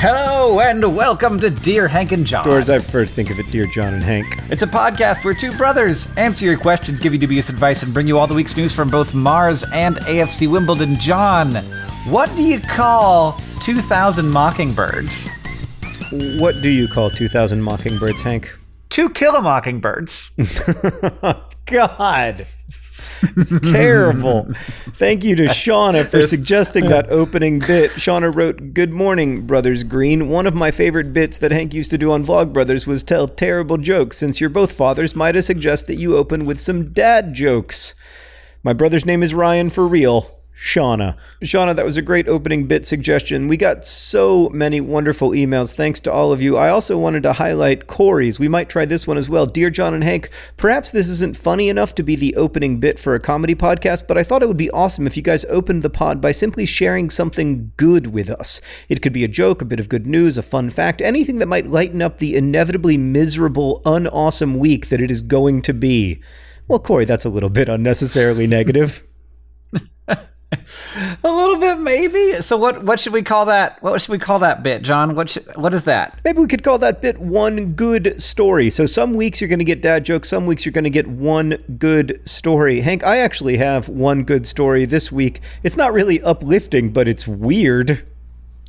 Hello and welcome to Dear Hank and John. Or as I prefer to think of it, Dear John and Hank. It's a podcast where two brothers answer your questions, give you dubious advice, and bring you all the week's news from both Mars and AFC Wimbledon. John, what do you call 2,000 mockingbirds? What do you call 2,000 mockingbirds, Hank? 2 mockingbirds. God. It's terrible. Thank you to Shauna for suggesting that opening bit. Shauna wrote, "Good morning, Brothers Green. One of my favorite bits that Hank used to do on Vlogbrothers was tell terrible jokes. Since you're both fathers, might I suggest that you open with some dad jokes? My brother's name is Ryan for real. Shauna." Shauna, that was a great opening bit suggestion. We got so many wonderful emails. Thanks to all of you. I also wanted to highlight Corey's. We might try this one as well. Dear John and Hank, perhaps this isn't funny enough to be the opening bit for a comedy podcast, but I thought it would be awesome if you guys opened the pod by simply sharing something good with us. It could be a joke, a bit of good news, a fun fact, anything that might lighten up the inevitably miserable, unawesome week that it is going to be. Well, Corey, that's a little bit unnecessarily negative. A little bit, maybe. So what should we call that? What should we call that bit, John? What is that? Maybe we could call that bit one good story. So some weeks you're going to get dad jokes, some weeks you're going to get one good story. Hank, I actually have one good story this week. It's not really uplifting, but it's weird.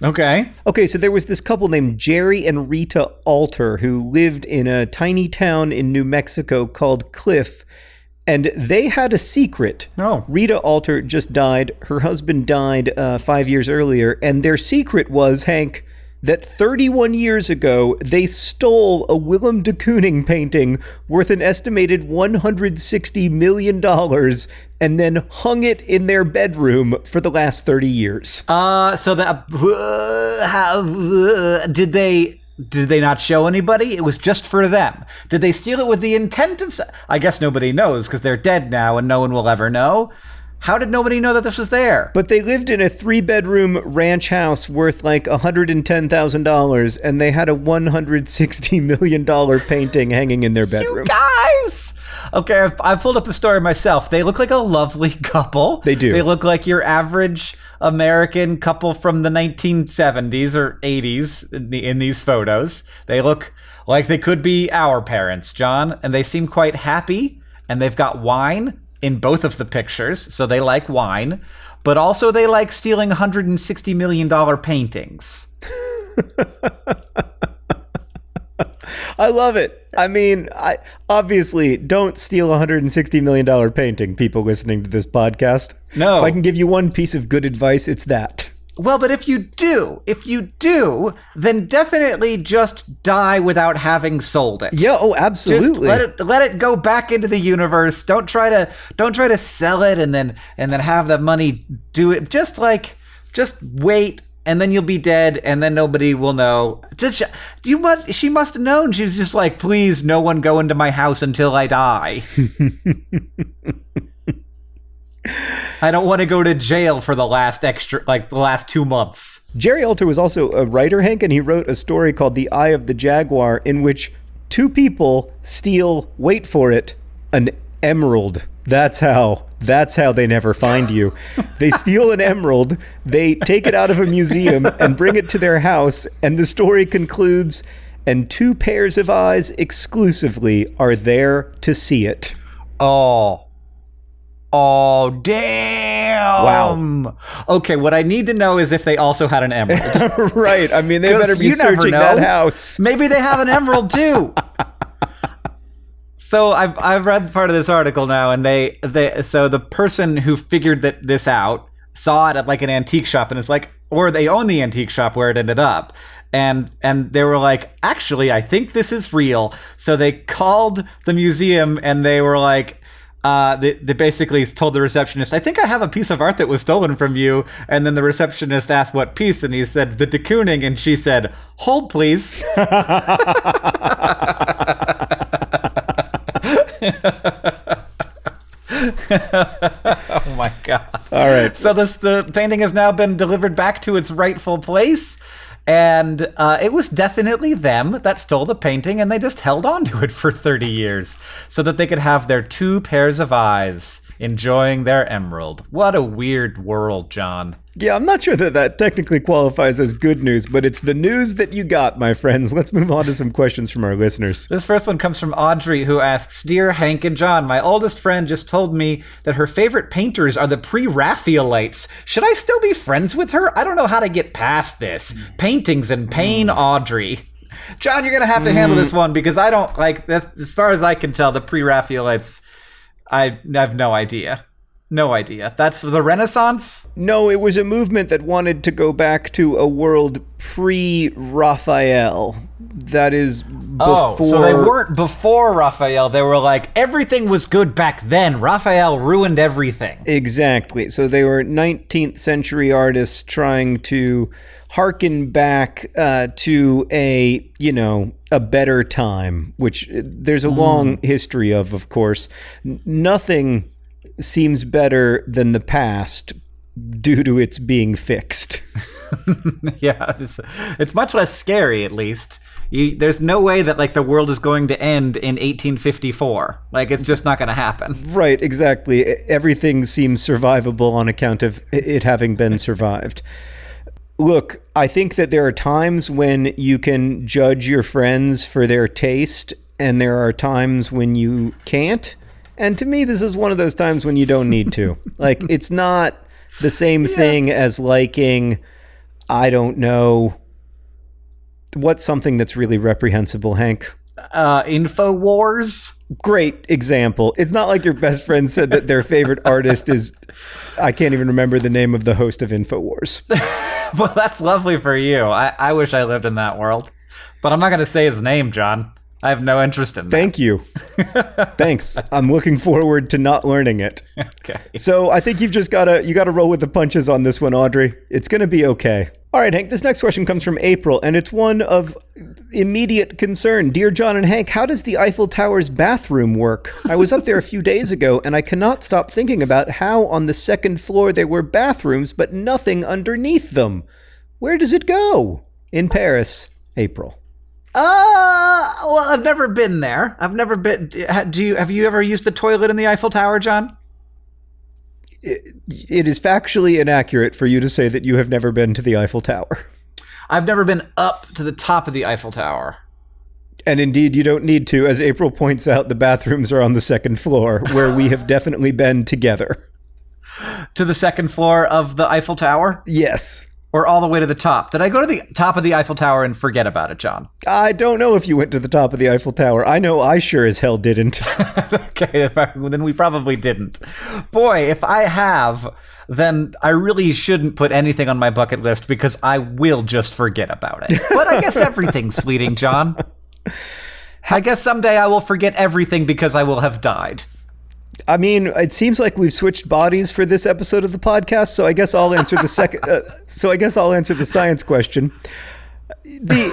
Okay, so there was this couple named Jerry and Rita Alter who lived in a tiny town in New Mexico called Cliff. And they had a secret. Oh. Rita Alter just died. Her husband died 5 years earlier. And their secret was, Hank, that 31 years ago, they stole a Willem de Kooning painting worth an estimated $160 million and then hung it in their bedroom for the last 30 years. So that... Did they not show anybody? It was just for them. Did they steal it with the intent of... I guess nobody knows because they're dead now and no one will ever know. How did nobody know that this was there? But they lived in a 3-bedroom ranch house worth like $110,000 and they had a $160 million painting hanging in their bedroom. You guys! Okay, I've pulled up the story myself. They look like a lovely couple. They do. They look like your average American couple from the 1970s or 80s in these photos. They look like they could be our parents, John, and they seem quite happy, and they've got wine in both of the pictures, so they like wine, but also they like stealing $160 million paintings. I love it. I mean, I obviously don't steal a $160 million painting, people listening to this podcast. No. If I can give you one piece of good advice, it's that. Well, but if you do, then definitely just die without having sold it. Yeah, oh, absolutely. Just let it go back into the universe. Don't try to sell it and then have the money do it. Just wait. And then you'll be dead, and then nobody will know. She must have known. She was just like, please, no one go into my house until I die. I don't want to go to jail for the last 2 months. Jerry Alter was also a writer, Hank, and he wrote a story called The Eye of the Jaguar, in which 2 people steal, wait for it, an emerald. That's how they never find you. They steal an emerald, they take it out of a museum and bring it to their house, and the story concludes, and 2 pairs of eyes exclusively are there to see it. Oh, damn. Wow. Okay, what I need to know is if they also had an emerald. Right. I mean, they better be searching that house. Maybe they have an emerald too. So I've read part of this article now, and so the person who figured this out saw it at like an antique shop, and it's like, or they own the antique shop where it ended up, and they were like, actually, I think this is real. So they called the museum, and they were like, they basically told the receptionist, I think I have a piece of art that was stolen from you. And then the receptionist asked what piece, and he said, the de Kooning, and she said, hold please. Oh my god. All right. So the painting has now been delivered back to its rightful place, and it was definitely them that stole the painting, and they just held on to it for 30 years so that they could have their 2 pairs of eyes enjoying their emerald. What a weird world, John. Yeah, I'm not sure that technically qualifies as good news, but it's the news that you got, my friends. Let's move on to some questions from our listeners. This first one comes from Audrey, who asks, Dear Hank and John, my oldest friend just told me that her favorite painters are the pre-Raphaelites. Should I still be friends with her? I don't know how to get past this. Paintings and pain, Audrey. John, you're going to have to handle this one, because I don't, as far as I can tell, the pre-Raphaelites, I have no idea. No idea. That's the Renaissance? No, it was a movement that wanted to go back to a world pre-Raphael. That is before... Oh, so they weren't before Raphael. They were like, everything was good back then. Raphael ruined everything. Exactly. So they were 19th century artists trying to harken back to a better time, which there's a long history of course. Nothing seems better than the past due to its being fixed. Yeah, it's much less scary, at least. There's no way that the world is going to end in 1854. It's just not going to happen. Right, exactly. Everything seems survivable on account of it having been survived. Look, I think that there are times when you can judge your friends for their taste, and there are times when you can't. And to me, this is one of those times when you don't need to. It's not the same thing as liking, I don't know, what's something that's really reprehensible, Hank? InfoWars? Great example. It's not like your best friend said that their favorite artist is, I can't even remember the name of the host of InfoWars. Well, that's lovely for you. I wish I lived in that world. But I'm not going to say his name, John. I have no interest in that. Thank you. Thanks. I'm looking forward to not learning it. Okay. So I think you gotta roll with the punches on this one, Audrey. It's gonna be okay. All right, Hank, this next question comes from April, and it's one of immediate concern. Dear John and Hank, how does the Eiffel Tower's bathroom work? I was up there a few days ago, and I cannot stop thinking about how on the second floor there were bathrooms, but nothing underneath them. Where does it go? In Paris, April. Well, I've never been there. I've never been. Have you ever used the toilet in the Eiffel Tower, John? It is factually inaccurate for you to say that you have never been to the Eiffel Tower. I've never been up to the top of the Eiffel Tower. And indeed, you don't need to. As April points out, the bathrooms are on the second floor, where we have definitely been together. To the second floor of the Eiffel Tower? Yes. Or all the way to the top? Did I go to the top of the Eiffel Tower and forget about it, John? I don't know if you went to the top of the Eiffel Tower. I know I sure as hell didn't. Okay, then we probably didn't. Boy, if I have, then I really shouldn't put anything on my bucket list, because I will just forget about it. But I guess everything's fleeting, John. I guess someday I will forget everything because I will have died. I mean, it seems like we've switched bodies for this episode of the podcast, so I guess I'll answer the the science question. The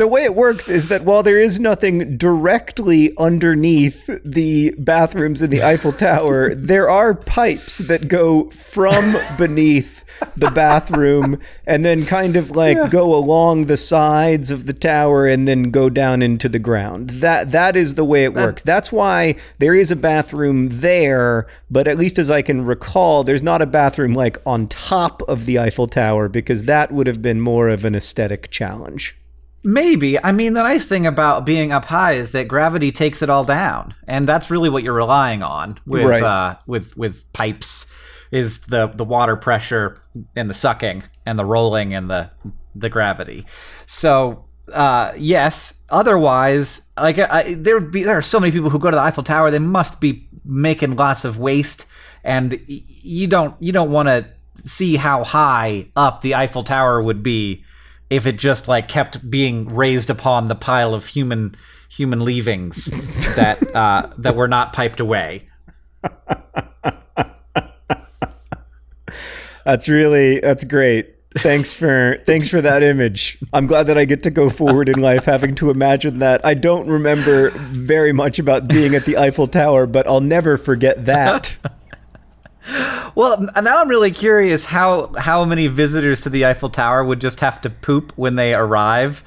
way it works is that while there is nothing directly underneath the bathrooms in the Eiffel Tower, there are pipes that go from beneath the bathroom and then kind of go along the sides of the tower and then go down into the ground. That is the way it works. That's why there is a bathroom there, but at least as I can recall, there's not a bathroom on top of the Eiffel Tower, because that would have been more of an aesthetic challenge. Maybe. I mean, the nice thing about being up high is that gravity takes it all down, and that's really what you're relying on with pipes. Is the water pressure and the sucking and the rolling and the gravity. So yes. Otherwise, there are so many people who go to the Eiffel Tower. They must be making lots of waste, and you don't want to see how high up the Eiffel Tower would be if it just kept being raised upon the pile of human leavings that were not piped away. That's great. Thanks for that image. I'm glad that I get to go forward in life having to imagine that. I don't remember very much about being at the Eiffel Tower, but I'll never forget that. Well, now I'm really curious how many visitors to the Eiffel Tower would just have to poop when they arrive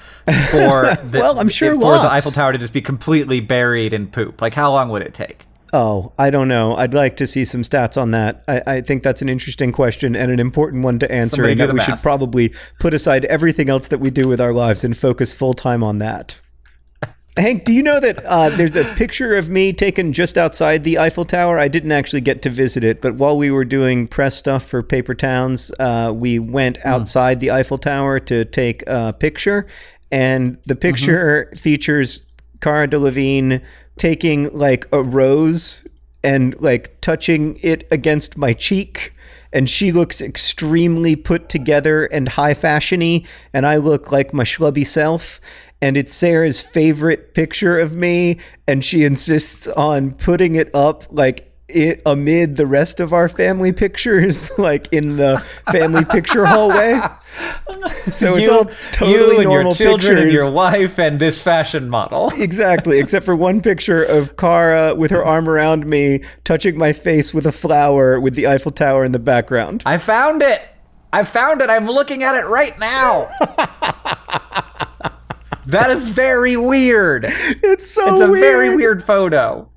for I'm sure for the Eiffel Tower to just be completely buried in poop. How long would it take? Oh, I don't know. I'd like to see some stats on that. I think that's an interesting question and an important one to answer, Somebody and do that the we math. should probably put aside everything else that we do with our lives and focus full time on that. Hank, do you know that there's a picture of me taken just outside the Eiffel Tower? I didn't actually get to visit it, but while we were doing press stuff for Paper Towns, we went outside the Eiffel Tower to take a picture, and the picture features Cara Delevingne taking like a rose and like touching it against my cheek, and she looks extremely put together and high fashiony, and I look like my schlubby self. And it's Sarah's favorite picture of me, and she insists on putting it up like amid the rest of our family pictures, like in the family picture hallway. So it's all totally you and normal your children pictures. and your wife and this fashion model. Exactly, except for one picture of Cara with her arm around me, touching my face with a flower with the Eiffel Tower in the background. I found it. I'm looking at it right now. That is very weird. It's It's a very weird photo.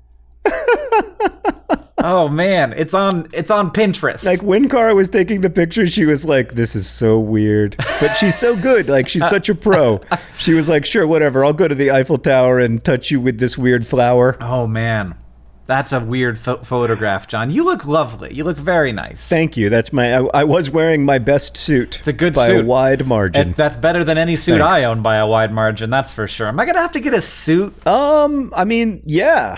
Oh man, it's on Pinterest. Like when Cara was taking the picture, she was like, "This is so weird," but she's so good. Like she's such a pro. She was like, "Sure, whatever. I'll go to the Eiffel Tower and touch you with this weird flower." Oh man, that's a weird photograph, John. You look lovely. You look very nice. Thank you. That's I was wearing my best suit. It's a good by suit. a wide margin. That's better than any suit Thanks. I own by a wide margin. That's for sure. Am I gonna have to get a suit? I mean, yeah.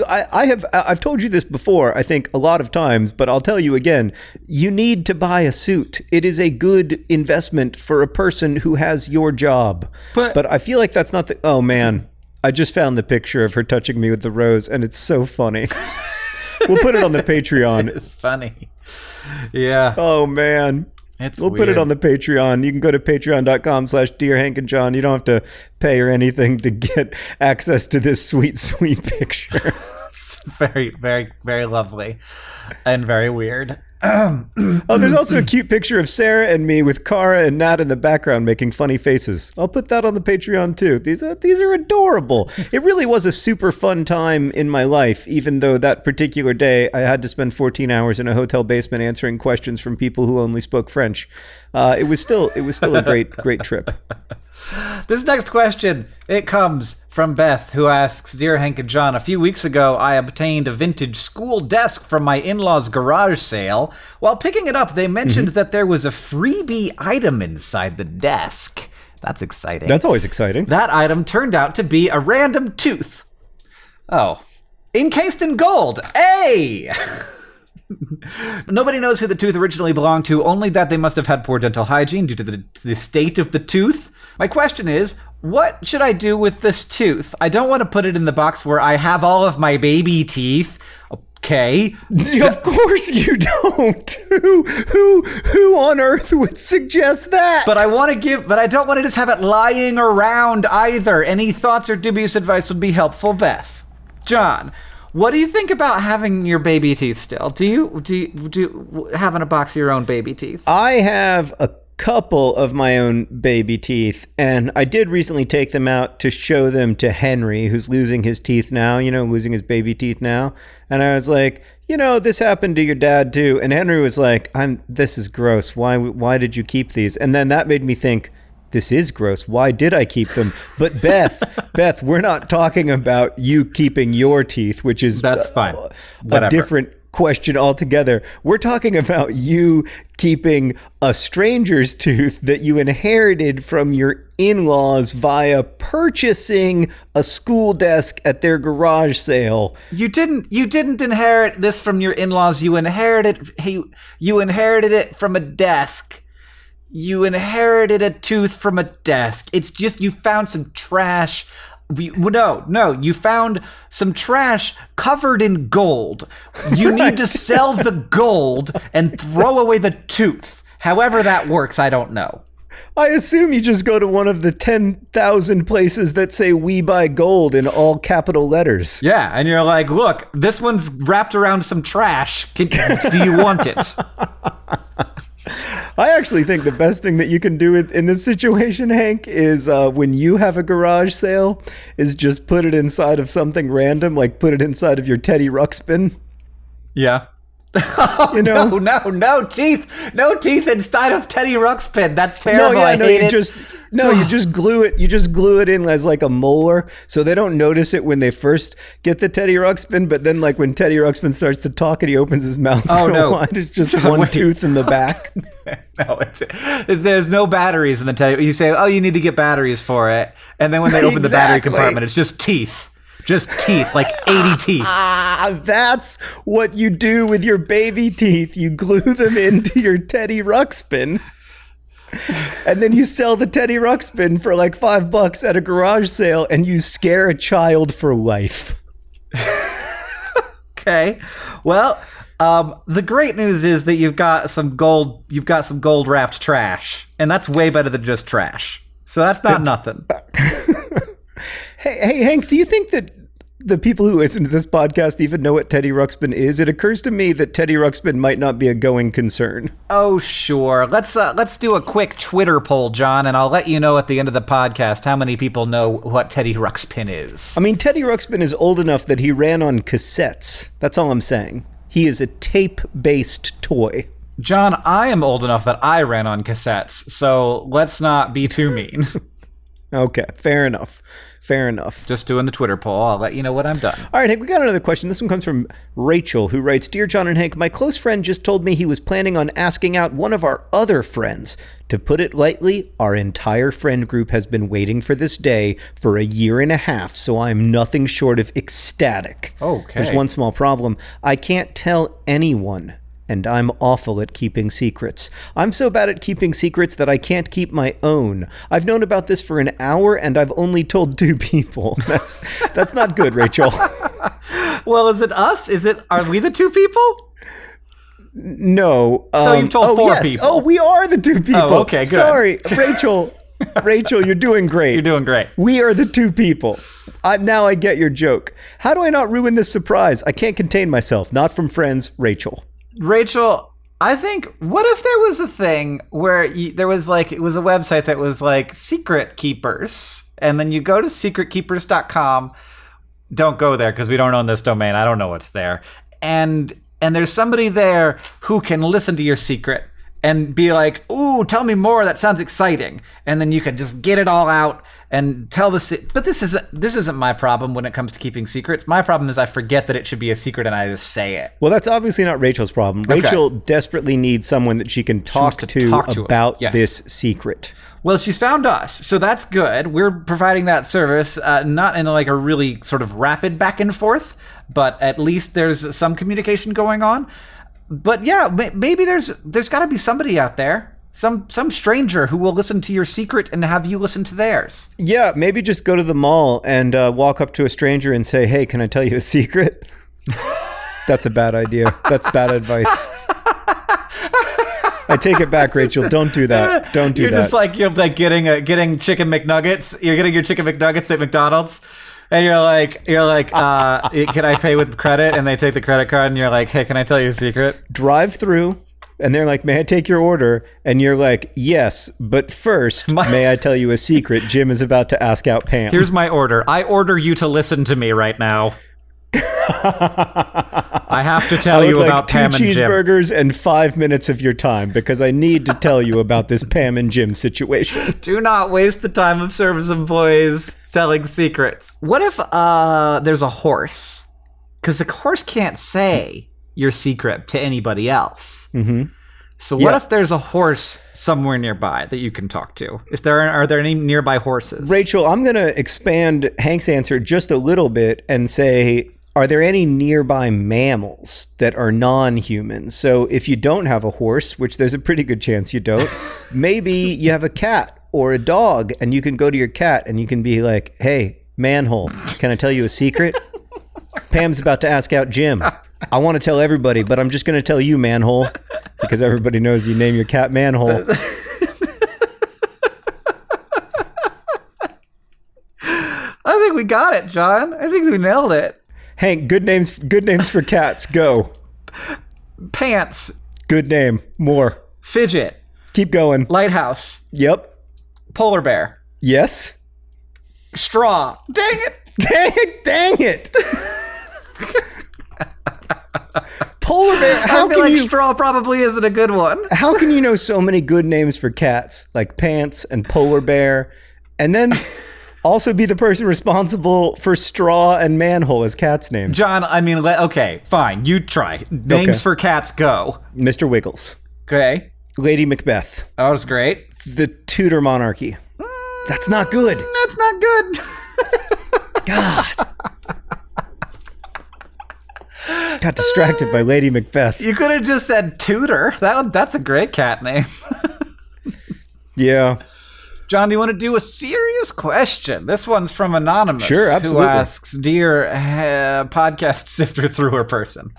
I've told you this before, I think a lot of times, but I'll tell you again. You need to buy a suit. It is a good investment for a person who has your job. But I feel like that's not the. Oh man, I just found the picture of her touching me with the rose, and it's so funny. We'll put it on the Patreon. It's funny. Yeah. Oh man. We'll put it on the Patreon. You can go to patreon.com/Dear Hank and John. You don't have to pay or anything to get access to this sweet, sweet picture. It's very, very, very lovely and very weird. Oh, there's also a cute picture of Sarah and me with Cara and Nat in the background making funny faces. I'll put that on the Patreon too. These are adorable. It really was a super fun time in my life, even though that particular day I had to spend 14 hours in a hotel basement answering questions from people who only spoke French. It was still a great trip. This next question, it comes from Beth, who asks, Dear Hank and John, a few weeks ago, I obtained a vintage school desk from my in-laws' garage sale. While picking it up, they mentioned that there was a freebie item inside the desk. That's exciting. That's always exciting. That item turned out to be a random tooth. Oh. Encased in gold. Hey! Nobody knows who the tooth originally belonged to, only that they must have had poor dental hygiene due to the state of the tooth. My question is, what should I do with this tooth? I don't want to put it in the box where I have all of my baby teeth. Okay. Of course you don't. Who on earth would suggest that? But I don't want to just have it lying around either. Any thoughts or dubious advice would be helpful, Beth. John, what do you think about having your baby teeth still? Do you have in a box of your own baby teeth? I have a couple of my own baby teeth, and I did recently take them out to show them to Henry, who's losing his teeth now, losing his baby teeth now. And I was like, this happened to your dad too. And Henry was like, this is gross. Why did you keep these? And then that made me think, this is gross. Why did I keep them? But Beth, we're not talking about you keeping your teeth, which is that's fine. A different question altogether. We're talking about you keeping a stranger's tooth that you inherited from your in-laws via purchasing a school desk at their garage sale. You didn't inherit this from your in-laws. You inherited it from a desk. You inherited a tooth from a desk. It's just you found some trash. No, you found some trash covered in gold. You need to sell the gold and throw away the tooth. However that works, I don't know. I assume you just go to one of the 10,000 places that say "We buy gold" in all capital letters. Yeah, and you're like, look, this one's wrapped around some trash. Do you want it? I actually think the best thing that you can do in this situation, Hank, is when you have a garage sale, is just put it inside of something random, like put it inside of your Teddy Ruxpin. Yeah. Oh, You know? no teeth inside of Teddy Ruxpin. That's terrible. I hate it. You just glue it. You just glue it in as like a molar, so they don't notice it when they first get the Teddy Ruxpin. But then, like when Teddy Ruxpin starts to talk and he opens his mouth, it's just one tooth in the back. No, there's no batteries in the Teddy. You say, oh, you need to get batteries for it, and then when they open the battery compartment, it's just teeth. Just teeth, like 80 teeth. That's what you do with your baby teeth. You glue them into your Teddy Ruxpin. And then you sell the Teddy Ruxpin for like $5 at a garage sale, and you scare a child for life. Okay. Well, the great news is that you've got some gold wrapped trash, and that's way better than just trash. So that's not nothing. Hey, Hank, do you think that the people who listen to this podcast even know what Teddy Ruxpin is? It occurs to me that Teddy Ruxpin might not be a going concern. Oh, sure. Let's do a quick Twitter poll, John, and I'll let you know at the end of the podcast how many people know what Teddy Ruxpin is. I mean, Teddy Ruxpin is old enough that he ran on cassettes. That's all I'm saying. He is a tape-based toy. John, I am old enough that I ran on cassettes, so let's not be too mean. Okay, fair enough. Just doing the Twitter poll. I'll let you know when I'm done. All right, Hank, we got another question. This one comes from Rachel, who writes, Dear John and Hank, my close friend just told me he was planning on asking out one of our other friends. To put it lightly, our entire friend group has been waiting for this day for 1.5 years, so I'm nothing short of ecstatic. Okay. There's one small problem. I can't tell anyone. And I'm awful at keeping secrets. I'm so bad at keeping secrets that I can't keep my own. I've known about this for 1 hour, and I've only told 2 people. That's not good, Rachel. Well, is it us? Are we the 2 people? No. So you've told 4 yes. people. Oh, we are the 2 people. Oh, okay, good. Sorry, Rachel. Rachel, you're doing great. You're doing great. We are the 2 people. Now I get your joke. How do I not ruin this surprise? I can't contain myself. Not from friends, Rachel. Rachel, I think, what if there was a thing where there was like, it was a website that was like Secret Keepers, and then you go to secretkeepers.com. Don't go there because we don't own this domain. I don't know what's there. And there's somebody there who can listen to your secret and be like, ooh, tell me more. That sounds exciting. And then you can just get it all out and tell but this isn't my problem when it comes to keeping secrets. My problem is I forget that it should be a secret and I just say it. Well, that's obviously not Rachel's problem. Okay. Rachel desperately needs someone that she can talk to about this secret. Well, she's found us, so that's good. We're providing that service, not in like a really sort of rapid back and forth, but at least there's some communication going on. But yeah, maybe there's got to be somebody out there. Some stranger who will listen to your secret and have you listen to theirs. Yeah, maybe just go to the mall and walk up to a stranger and say, hey, can I tell you a secret? That's a bad idea. That's bad advice. I take it back, Rachel. Don't do that. Don't do that. You're like getting chicken McNuggets. You're getting your chicken McNuggets at McDonald's. And you're like, can I pay with credit? And they take the credit card and you're like, hey, can I tell you a secret? Drive through. And they're like, may I take your order? And you're like, yes, but first, may I tell you a secret? Jim is about to ask out Pam. Here's my order. I order you to listen to me right now. I have to tell you about Pam and Jim. 2 cheeseburgers and 5 minutes of your time because I need to tell you about this Pam and Jim situation. Do not waste the time of service employees telling secrets. What if there's a horse? Because the horse can't say your secret to anybody else. Mm-hmm. So what if there's a horse somewhere nearby that you can talk to? Are there any nearby horses? Rachel, I'm going to expand Hank's answer just a little bit and say, are there any nearby mammals that are non-human? So if you don't have a horse, which there's a pretty good chance you don't, maybe you have a cat or a dog and you can go to your cat and you can be like, hey, manhole, can I tell you a secret? Pam's about to ask out Jim. I want to tell everybody, but I'm just going to tell you, manhole, because everybody knows you name your cat Manhole. I think we got it, John. I think we nailed it. Hank, good names for cats. Go. Pants. Good name. More. Fidget. Keep going. Lighthouse. Yep. Polar bear. Yes. Straw. Dang it. Dang it. Polar bear. I feel like straw probably isn't a good one. How can you know so many good names for cats, like pants and polar bear, and then also be the person responsible for straw and manhole as cats' names? John, I mean, okay, fine. You try. Names for cats, go. Mr. Wiggles. Okay. Lady Macbeth. That was great. The Tudor monarchy. That's not good. That's not good. God. Got distracted by Lady Macbeth. You could have just said Tudor. That's a great cat name. Yeah. John, do you want to do a serious question? This one's from Anonymous. Sure, absolutely. Who asks, Dear podcast sifter through her person.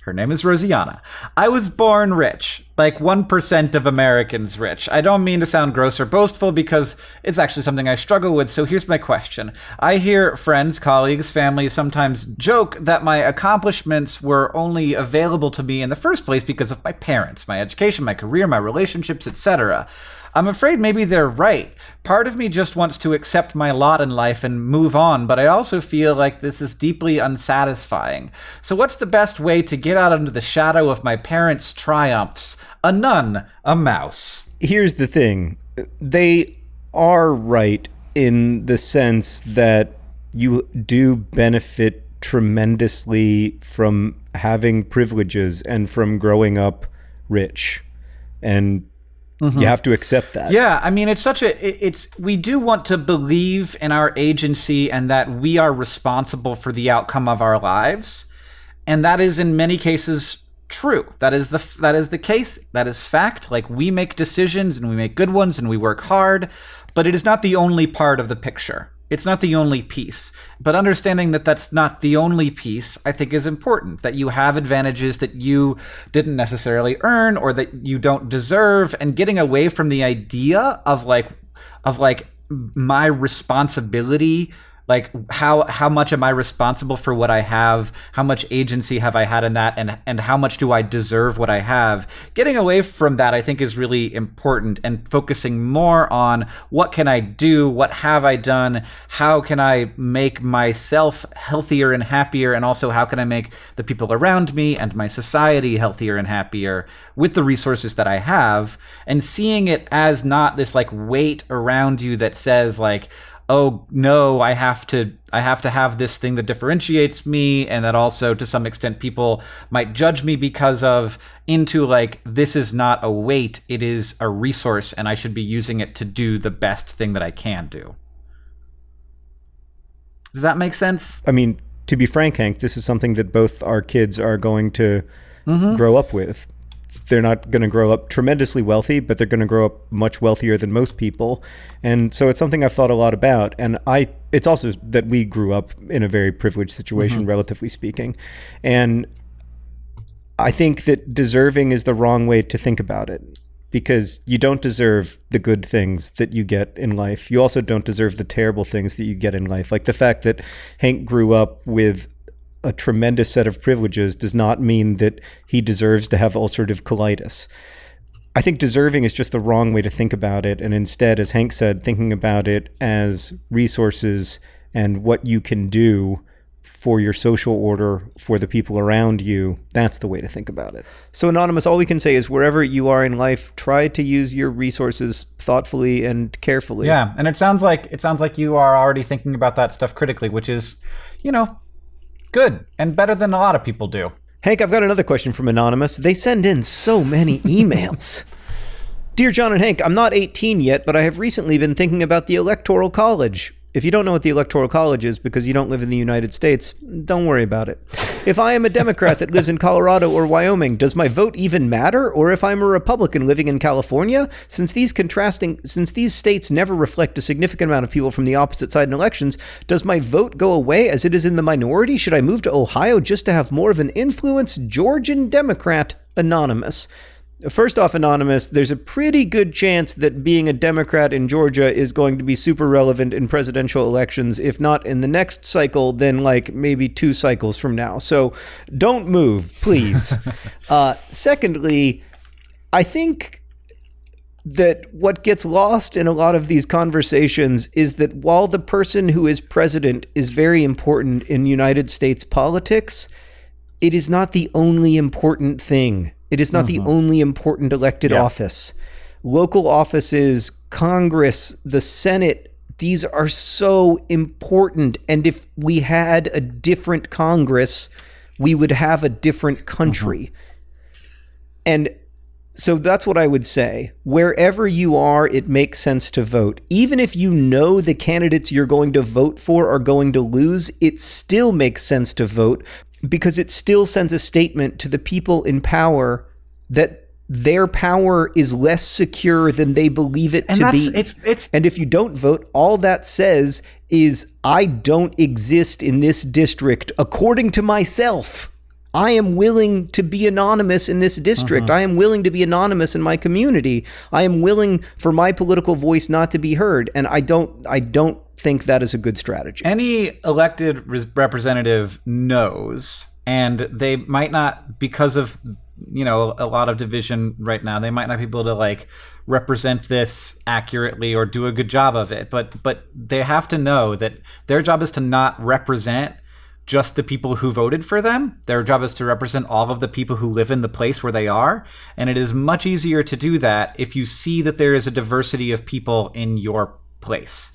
Her name is Rosiana. I was born rich, like 1% of Americans rich. I don't mean to sound gross or boastful because it's actually something I struggle with, so here's my question. I hear friends, colleagues, family sometimes joke that my accomplishments were only available to me in the first place because of my parents, my education, my career, my relationships, etc. I'm afraid maybe they're right. Part of me just wants to accept my lot in life and move on, but I also feel like this is deeply unsatisfying. So what's the best way to get out under the shadow of my parents' triumphs? A nun, a mouse. Here's the thing. They are right in the sense that you do benefit tremendously from having privileges and from growing up rich. And you have to accept that. Yeah, I mean, we do want to believe in our agency and that we are responsible for the outcome of our lives. And that is in many cases true. That is the case. That is fact. Like, we make decisions and we make good ones and we work hard, but it is not the only part of the picture. It's not the only piece. But understanding that that's not the only piece, I think, is important. That you have advantages that you didn't necessarily earn or that you don't deserve, and getting away from the idea of my responsibility. Like, how much am I responsible for what I have? How much agency have I had in that? And how much do I deserve what I have? Getting away from that, I think, is really important, and focusing more on what can I do? What have I done? How can I make myself healthier and happier? And also, how can I make the people around me and my society healthier and happier with the resources that I have? And seeing it as not this like weight around you that says like, oh no, I have to have this thing that differentiates me, and that also to some extent people might judge me because of, into like, this is not a weight, it is a resource, and I should be using it to do the best thing that I can do. Does that make sense? I mean, to be frank, Hank, this is something that both our kids are going to grow up with. They're not going to grow up tremendously wealthy, but they're going to grow up much wealthier than most people. And so it's something I've thought a lot about. And it's also that we grew up in a very privileged situation, relatively speaking. And I think that deserving is the wrong way to think about it, because you don't deserve the good things that you get in life. You also don't deserve the terrible things that you get in life. Like the fact that Hank grew up with a tremendous set of privileges does not mean that he deserves to have ulcerative colitis. I think deserving is just the wrong way to think about it. And instead, as Hank said, thinking about it as resources and what you can do for your social order, for the people around you, that's the way to think about it. So Anonymous, all we can say is wherever you are in life, try to use your resources thoughtfully and carefully. Yeah, and it sounds like you are already thinking about that stuff critically, which is, good and better than a lot of people do. Hank, I've got another question from Anonymous. They send in so many emails. Dear John and Hank, I'm not 18 yet, but I have recently been thinking about the Electoral College. If you don't know what the Electoral College is because you don't live in the United States, don't worry about it. If I am a Democrat that lives in Colorado or Wyoming, does my vote even matter? Or if I'm a Republican living in California, since these states never reflect a significant amount of people from the opposite side in elections, does my vote go away as it is in the minority? Should I move to Ohio just to have more of an influence? Georgian Democrat, Anonymous. First off, Anonymous, there's a pretty good chance that being a Democrat in Georgia is going to be super relevant in presidential elections. If not in the next cycle, then like maybe 2 cycles from now. So don't move, please. Secondly, I think that what gets lost in a lot of these conversations is that while the person who is president is very important in United States politics, it is not the only important thing. It is not the only important elected office. Local offices, Congress, the Senate, these are so important. And if we had a different Congress, we would have a different country. And so that's what I would say. Wherever you are, it makes sense to vote. Even if you know the candidates you're going to vote for are going to lose, it still makes sense to vote because it still sends a statement to the people in power that their power is less secure than they believe it to be. And if you don't vote, all that says is, I don't exist in this district according to myself. I am willing to be anonymous in this district. I am willing to be anonymous in my community. I am willing for my political voice not to be heard. And I don't think that is a good strategy. Any elected representative knows, and they might not, because of, you know, a lot of division right now, they might not be able to like represent this accurately or do a good job of it. But they have to know that their job is to not represent just the people who voted for them. Their job is to represent all of the people who live in the place where they are. And it is much easier to do that if you see that there is a diversity of people in your place.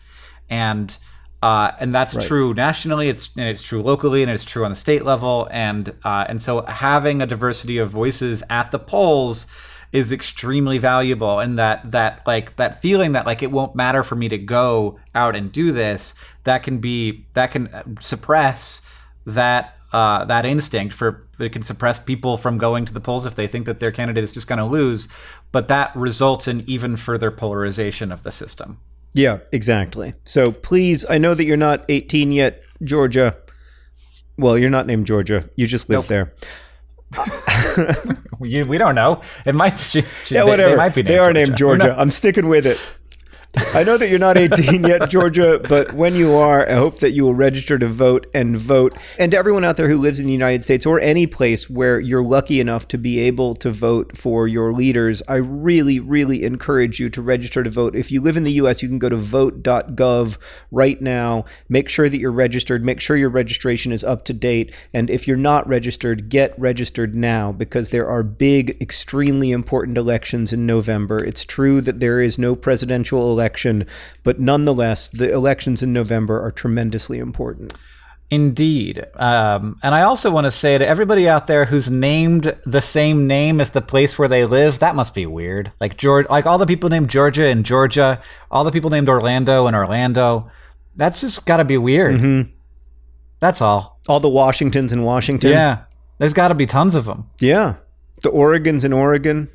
And that's true nationally, it's true locally, and it's true on the state level. And so having a diversity of voices at the polls is extremely valuable. And that feeling that like it won't matter for me to go out and do this, that can suppress that instinct it can suppress people from going to the polls if they think that their candidate is just going to lose. But that results in even further polarization of the system. Yeah, exactly. So please, I know that you're not 18 yet, Georgia. Well, you're not named Georgia. You just live there. We don't know. It might. Whatever. They might be. They are named Georgia. I'm sticking with it. I know that you're not 18 yet, Georgia, but when you are, I hope that you will register to vote and vote. And to everyone out there who lives in the United States or any place where you're lucky enough to be able to vote for your leaders, I really, really encourage you to register to vote. If you live in the U.S., you can go to vote.gov right now. Make sure that you're registered. Make sure your registration is up to date. And if you're not registered, get registered now, because there are big, extremely important elections in November. It's true that there is no presidential election, but nonetheless, the elections in November are tremendously important. Indeed. And I also want to say to everybody out there who's named the same name as the place where they live, that must be weird. Like all the people named Georgia in Georgia, all the people named Orlando in Orlando. That's just got to be weird. Mm-hmm. That's all. All the Washingtons in Washington. Yeah. There's got to be tons of them. Yeah. The Oregons in Oregon.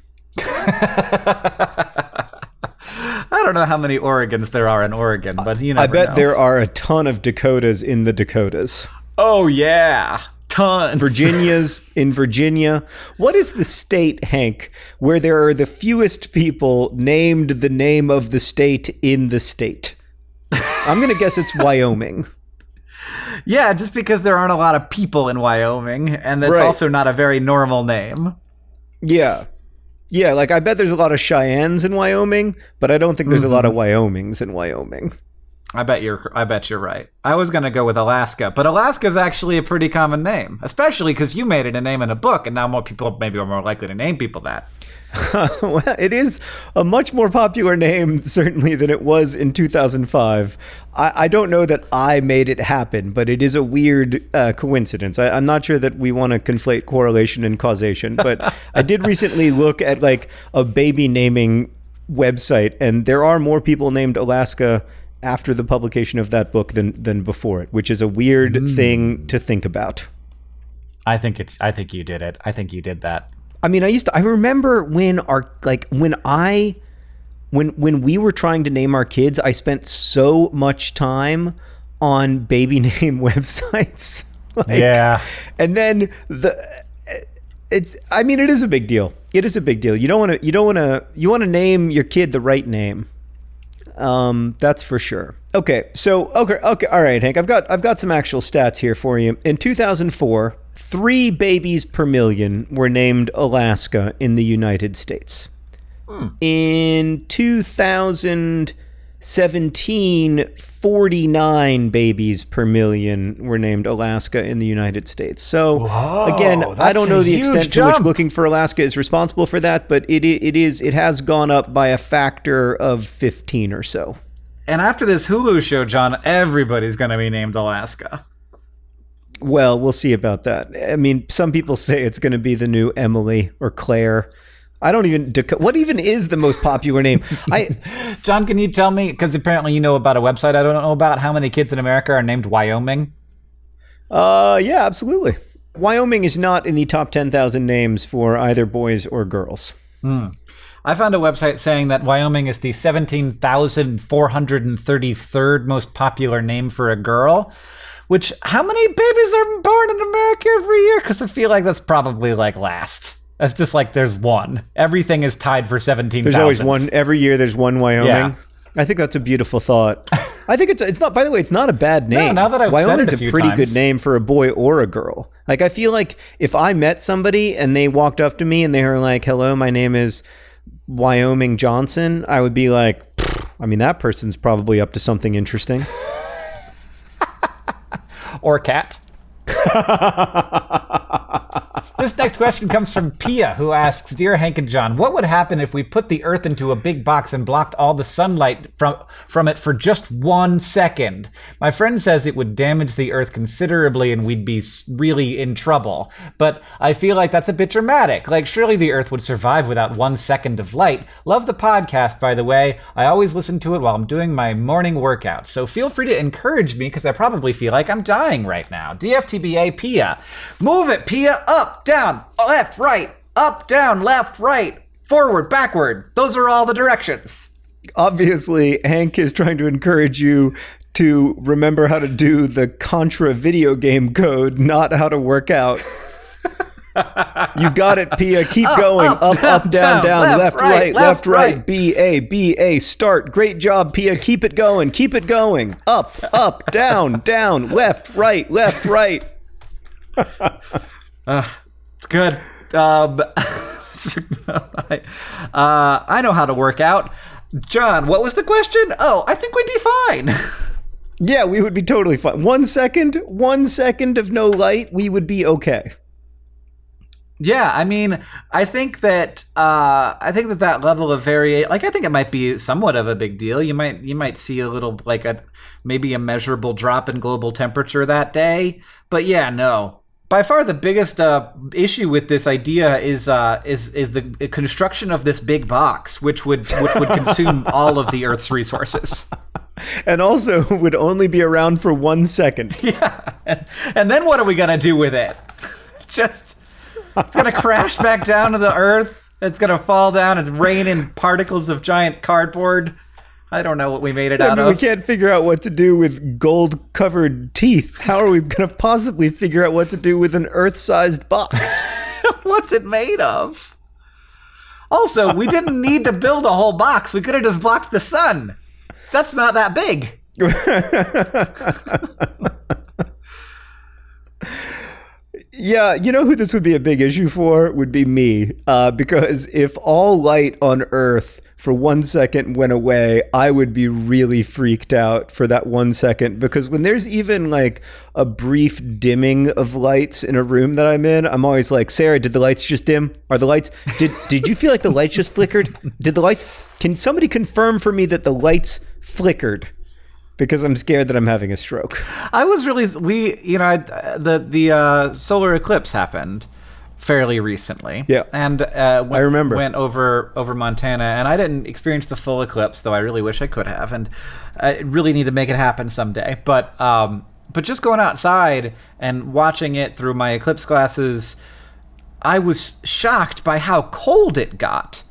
I don't know how many Oregons there are in Oregon, but you never I bet know. there are a ton of Dakotas in the Dakotas. Oh, yeah. Tons. Virginia's in Virginia. What is the state, Hank, where there are the fewest people named the name of the state in the state? I'm going to guess it's Wyoming. Yeah, just because there aren't a lot of people in Wyoming, and that's also not a very normal name. Yeah. Yeah, like I bet there's a lot of Cheyennes in Wyoming, but I don't think there's a lot of Wyomings in Wyoming. I bet you're right. I was going to go with Alaska, but Alaska's actually a pretty common name, especially because you made it a name in a book, and now more people maybe are more likely to name people that. Well, it is a much more popular name, certainly, than it was in 2005. I don't know that I made it happen, but it is a weird coincidence. I'm not sure that we want to conflate correlation and causation, but I did recently look at like a baby naming website, and there are more people named Alaska after the publication of that book than before it, which is a weird thing to think about. I think you did it. I think you did that. I mean, I remember when when we were trying to name our kids, I spent so much time on baby name websites. Yeah. And then it is a big deal. It is a big deal. You want to name your kid the right name. That's for sure. Okay. All right, Hank, I've got some actual stats here for you. In 2004, 3 babies per million were named Alaska in the United States. In 2017, 49 babies per million were named Alaska in the United States. So, again, I don't know the extent to which looking for Alaska is responsible for that, but it has gone up by a factor of 15 or so. And after this Hulu show, John, everybody's going to be named Alaska. Well, we'll see about that. I mean, some people say it's going to be the new Emily or Claire. I don't even... What even is the most popular name? John, can you tell me, because apparently you know about a website I don't know about, how many kids in America are named Wyoming? Yeah, absolutely. Wyoming is not in the top 10,000 names for either boys or girls. I found a website saying that Wyoming is the 17,433rd most popular name for a girl, which, how many babies are born in America every year? Because I feel like that's probably like last. That's just like there's one. Everything is tied for 17,000. There's always one. Every year there's one Wyoming. Yeah. I think that's a beautiful thought. I think it's not, by the way, it's not a bad name. No, now that I've Wyoming's said it a pretty good name for a boy or a girl. Like, I feel like if I met somebody and they walked up to me and they were like, hello, my name is Wyoming Johnson, I would be like, I mean, that person's probably up to something interesting. Or cat. This next question comes from Pia, who asks, Dear Hank and John, what would happen if we put the Earth into a big box and blocked all the sunlight from it for just 1 second? My friend says it would damage the Earth considerably and we'd be really in trouble. But I feel like that's a bit dramatic. Like, surely the Earth would survive without 1 second of light. Love the podcast, by the way. I always listen to it while I'm doing my morning workouts. So feel free to encourage me because I probably feel like I'm dying right now. DFTBA, Pia. Move it, Pia. Up, down, left, right, up, down, left, right, forward, backward. Those are all the directions. Obviously, Hank is trying to encourage you to remember how to do the Contra video game code, not how to work out. You've got it, Pia. Keep going. Up, down, left, right, B, A, start. Great job, Pia. Keep it going. Keep it going. Up, down, left, right. It's good. I know how to work out. John, what was the question? Oh, I think we'd be fine. Yeah, we would be totally fine. 1 second of no light, we would be okay. Yeah, I mean, I think that that level of variation, like, I think it might be somewhat of a big deal. You might see a little, like, maybe a measurable drop in global temperature that day. But yeah, no. By far, the biggest issue with this idea is the construction of this big box, which would consume all of the Earth's resources, and also would only be around for 1 second. Yeah, and then what are we gonna do with it? It's gonna crash back down to the Earth. It's gonna fall down and rain in particles of giant cardboard. I don't know what we made it out of. We can't figure out what to do with gold-covered teeth. How are we going to possibly figure out what to do with an Earth-sized box? What's it made of? Also, we didn't need to build a whole box. We could have just blocked the sun. That's not that big. Yeah, you know who this would be a big issue for? Would be me. Because if all light on Earth for 1 second went away, I would be really freaked out for that 1 second. Because when there's even like a brief dimming of lights in a room that I'm in, I'm always like, Sarah, did the lights just dim? Are the lights... Did you feel like the lights just flickered? Can somebody confirm for me that the lights flickered? Because I'm scared that I'm having a stroke. I was really... The solar eclipse happened fairly recently. Yeah. And I remember. Went over Montana, and I didn't experience the full eclipse, though I really wish I could have, and I really need to make it happen someday. But just going outside and watching it through my eclipse glasses, I was shocked by how cold it got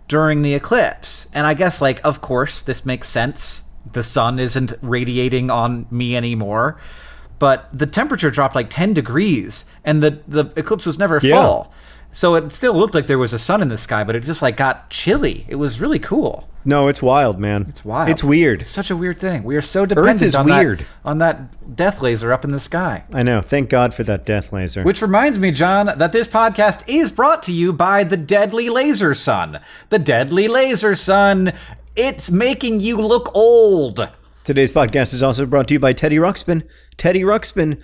during the eclipse. And I guess, like, of course, this makes sense. The sun isn't radiating on me anymore. But the temperature dropped like 10 degrees, and the eclipse was never full. So it still looked like there was a sun in the sky, but it just like got chilly. It was really cool. No, it's wild, man. It's wild. It's weird. It's such a weird thing. We are so dependent Earth is weird. on that death laser up in the sky. I know. Thank God for that death laser. Which reminds me, John, that this podcast is brought to you by the Deadly Laser Sun. The Deadly Laser Sun. It's making you look old. Today's podcast is also brought to you by Teddy Ruxpin. Teddy Ruxpin,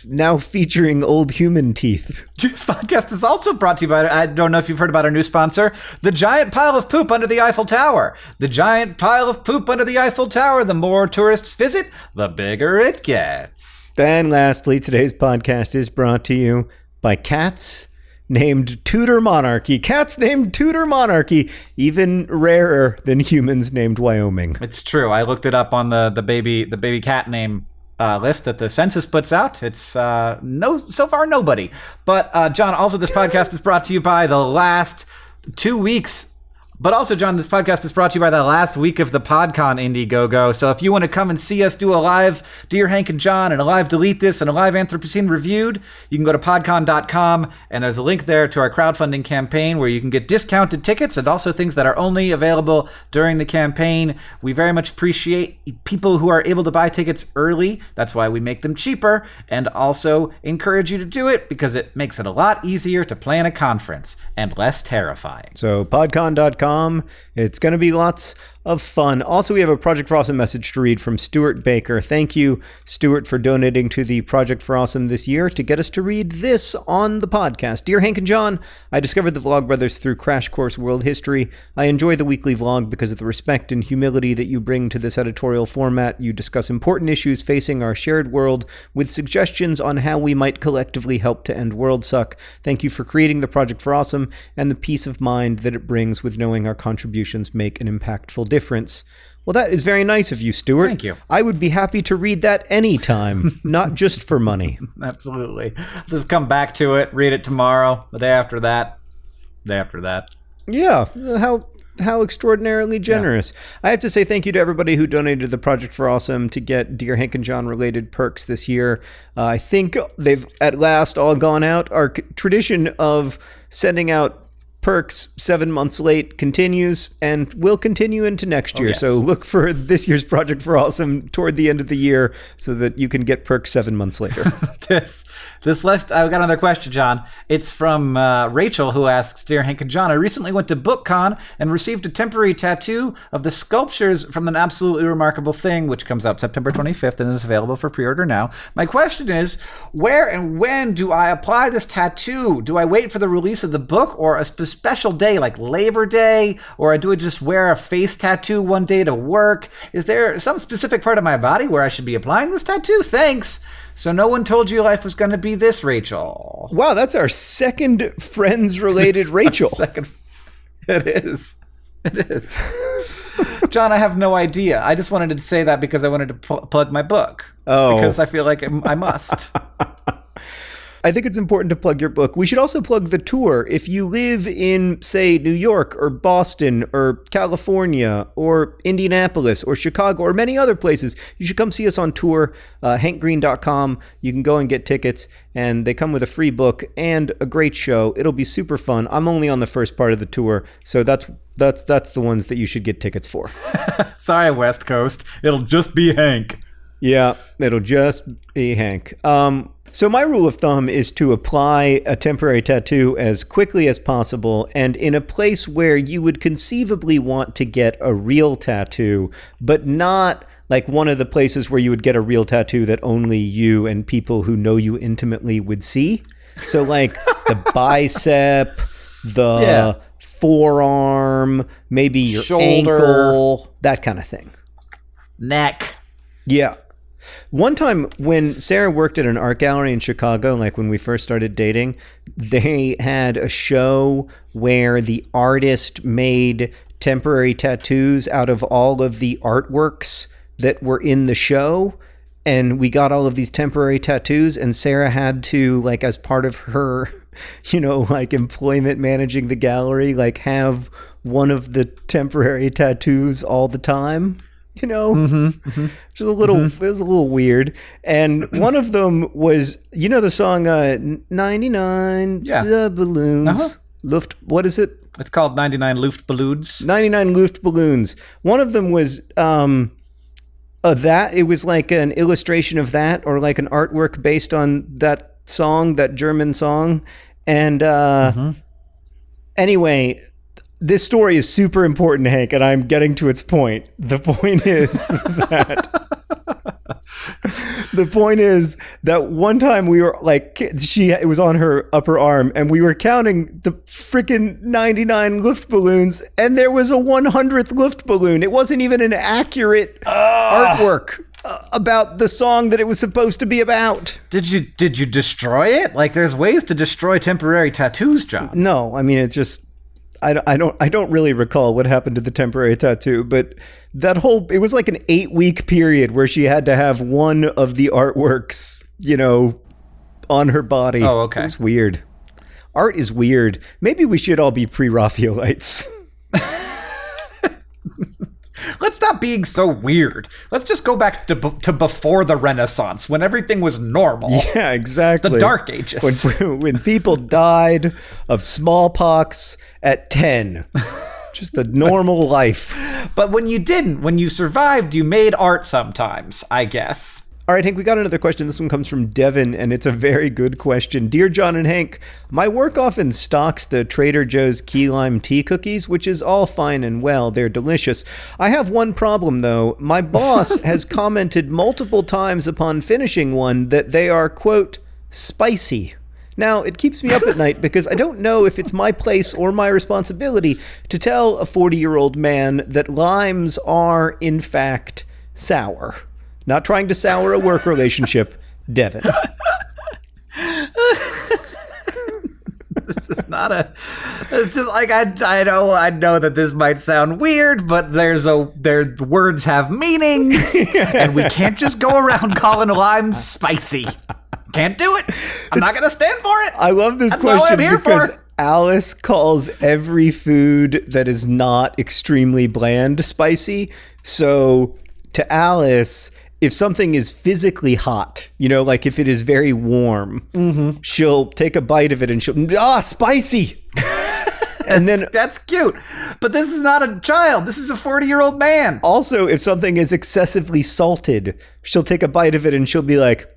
now featuring old human teeth. This podcast is also brought to you by, I don't know if you've heard about our new sponsor, the giant pile of poop under the Eiffel Tower. The giant pile of poop under the Eiffel Tower. The more tourists visit, the bigger it gets. And lastly, today's podcast is brought to you by cats named Tudor Monarchy. Cats named Tudor Monarchy, even rarer than humans named Wyoming. It's true. I looked it up on the baby cat name list that the census puts out. It's so far nobody. But John, also this podcast is brought to you by the last 2 weeks. But also, John, this podcast is brought to you by the last week of the PodCon Indiegogo. So if you want to come and see us do a live Dear Hank and John and a live Delete This and a live Anthropocene Reviewed, you can go to podcon.com, and there's a link there to our crowdfunding campaign where you can get discounted tickets and also things that are only available during the campaign. We very much appreciate people who are able to buy tickets early. That's why we make them cheaper, and also encourage you to do it because it makes it a lot easier to plan a conference and less terrifying. So podcon.com. It's going to be lots of fun. Also, we have a Project for Awesome message to read from Stuart Baker. Thank you, Stuart, for donating to the Project for Awesome this year to get us to read this on the podcast. Dear Hank and John, I discovered the Vlogbrothers through Crash Course World History. I enjoy the weekly vlog because of the respect and humility that you bring to this editorial format. You discuss important issues facing our shared world with suggestions on how we might collectively help to end world suck. Thank you for creating the Project for Awesome and the peace of mind that it brings with knowing our contributions make an impactful difference. Well, that is very nice of you, Stuart. Thank you. I would be happy to read that anytime, not just for money. Absolutely. Just come back to it, read it tomorrow, the day after that, day after that. Yeah, how extraordinarily generous. Yeah. I have to say thank you to everybody who donated to the Project for Awesome to get Dear Hank and John related perks this year. I think they've at last all gone out. Our tradition of sending out perks 7 months late continues and will continue into next year. Yes. So look for this year's Project for Awesome toward the end of the year so that you can get perks 7 months later. This list, I've got another question, John. It's from Rachel, who asks, Dear Hank and John, I recently went to BookCon and received a temporary tattoo of the sculptures from An Absolutely Remarkable Thing, which comes out September 25th and is available for pre-order now. My question is, where and when do I apply this tattoo? Do I wait for the release of the book or a special day like Labor Day? Or do I just wear a face tattoo one day to work? Is there some specific part of my body where I should be applying this tattoo? Thanks. So no one told you life was going to be this, Rachel. Wow, that's our second Friends-related Rachel. It is. It is. John, I have no idea. I just wanted to say that because I wanted to plug my book. Oh. Because I feel like I must. I think it's important to plug your book. We should also plug the tour. If you live in, say, New York or Boston or California or Indianapolis or Chicago or many other places, you should come see us on tour. HankGreen.com. You can go and get tickets, and they come with a free book and a great show. It'll be super fun. I'm only on the first part of the tour, so that's the ones that you should get tickets for. Sorry, West Coast. It'll just be Hank. Yeah, it'll just be Hank. So my rule of thumb is to apply a temporary tattoo as quickly as possible and in a place where you would conceivably want to get a real tattoo, but not like one of the places where you would get a real tattoo that only you and people who know you intimately would see. So like the bicep, the forearm, maybe your shoulder, ankle, that kind of thing. Neck. Yeah. One time when Sarah worked at an art gallery in Chicago, like when we first started dating, they had a show where the artist made temporary tattoos out of all of the artworks that were in the show. And we got all of these temporary tattoos, and Sarah had to, like, as part of her, like employment managing the gallery, like have one of the temporary tattoos all the time. you know, which is a little, it was a little weird. And one of them was, you know, the song 99 Balloons. What is it? It's called 99 Luftballons. 99 Luftballons. One of them was that it was like an illustration of that, or like an artwork based on that song, that German song. And anyway, this story is super important, Hank, and I'm getting to its point. The point is that one time we were like, it was on her upper arm, and we were counting the freaking 99 Luftballons, and there was a 100th Luftballon. It wasn't even an accurate artwork about the song that it was supposed to be about. Did you destroy it? Like, there's ways to destroy temporary tattoos, John. No, I mean, it's just, I don't really recall what happened to the temporary tattoo, but it was like an 8-week period where she had to have one of the artworks, you know, on her body. Oh, okay. It was weird. Art is weird. Maybe we should all be pre-Raphaelites. Let's stop being so weird. Let's just go back to before the Renaissance, when everything was normal. Yeah, exactly. The Dark Ages. When people died of smallpox at 10. Just a normal life. But when you survived, you made art sometimes, I guess. All right, Hank, we got another question. This one comes from Devin, and it's a very good question. Dear John and Hank, my work often stocks the Trader Joe's key lime tea cookies, which is all fine and well. They're delicious. I have one problem, though. My boss has commented multiple times upon finishing one that they are, quote, spicy. Now, it keeps me up at night because I don't know if it's my place or my responsibility to tell a 40-year-old man that limes are, in fact, sour. Not trying to sour a work relationship, Devin. This is not a. It's just like I know that this might sound weird, but their words have meanings, and we can't just go around calling limes spicy. Can't do it. I'm not gonna stand for it. I love this That's question all I'm here because for. Alice calls every food that is not extremely bland spicy. So to Alice, if something is physically hot, you know, like if it is very warm, she'll take a bite of it and she'll, spicy. And then that's cute. But this is not a child. This is a 40-year-old man. Also, if something is excessively salted, she'll take a bite of it and she'll be like,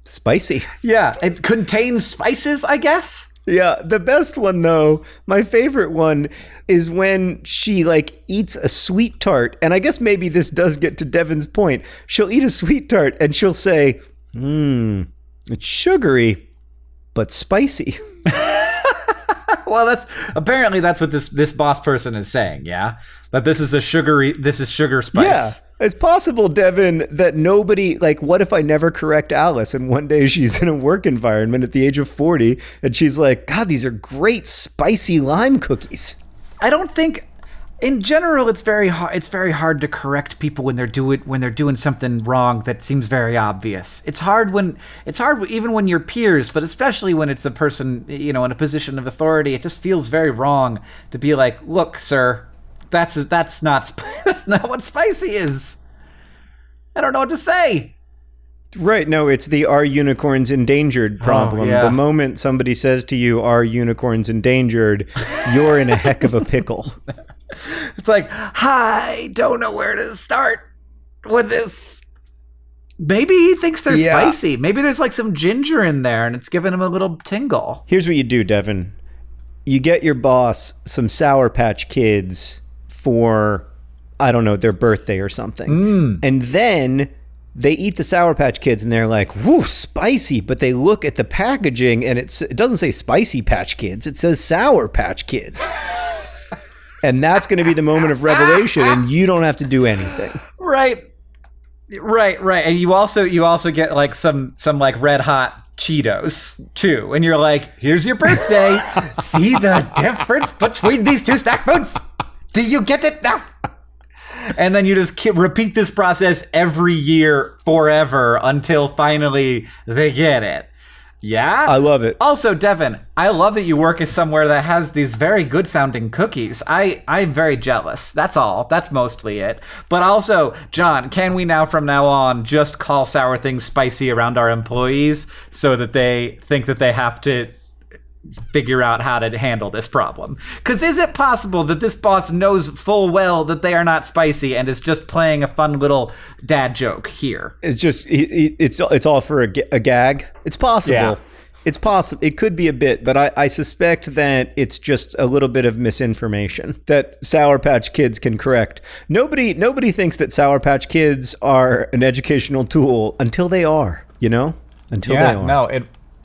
spicy. Yeah, it contains spices, I guess. Yeah, the best one though, my favorite one is when she like eats a sweet tart, and I guess maybe this does get to Devin's point. She'll eat a sweet tart and she'll say, it's sugary, but spicy. Well, that's what this boss person is saying, yeah? That this is sugar spice. Yeah. It's possible, Devin, that nobody, like, what if I never correct Alice and one day she's in a work environment at the age of 40 and she's like, God, these are great spicy lime cookies. I don't think, in general, it's very hard to correct people when they're doing something wrong that seems very obvious. It's hard even when you're peers, but especially when it's a person, you know, in a position of authority. It just feels very wrong to be like, look, sir, that's not what spicy is. I don't know what to say. Right. No, it's the are unicorns endangered problem. Oh, yeah. The moment somebody says to you, are unicorns endangered, you're in a heck of a pickle. It's like, I don't know where to start with this. Maybe he thinks they're spicy. Maybe there's like some ginger in there and it's giving him a little tingle. Here's what you do, Devin. You get your boss some Sour Patch Kids for, I don't know, their birthday or something. And then they eat the Sour Patch Kids and they're like, whoo, spicy. But they look at the packaging and it doesn't say Spicy Patch Kids. It says Sour Patch Kids. And that's going to be the moment of revelation and you don't have to do anything. Right. And you also get like some like red hot Cheetos too. And you're like, here's your birthday. See the difference between these two snack foods? Do you get it now? And then you just repeat this process every year forever until finally they get it. Yeah? I love it. Also, Devin, I love that you work at somewhere that has these very good-sounding cookies. I'm very jealous. That's all. That's mostly it. But also, John, can we now, from now on, just call sour things spicy around our employees so that they think that they have to figure out how to handle this problem? Because is it possible that this boss knows full well that they are not spicy and is just playing a fun little dad joke here? It's just it's all for a gag. It's possible. Yeah. It's possible. It could be a bit, but I suspect that it's just a little bit of misinformation that Sour Patch Kids can correct. Nobody thinks that Sour Patch Kids are an educational tool until they are, until they are. No,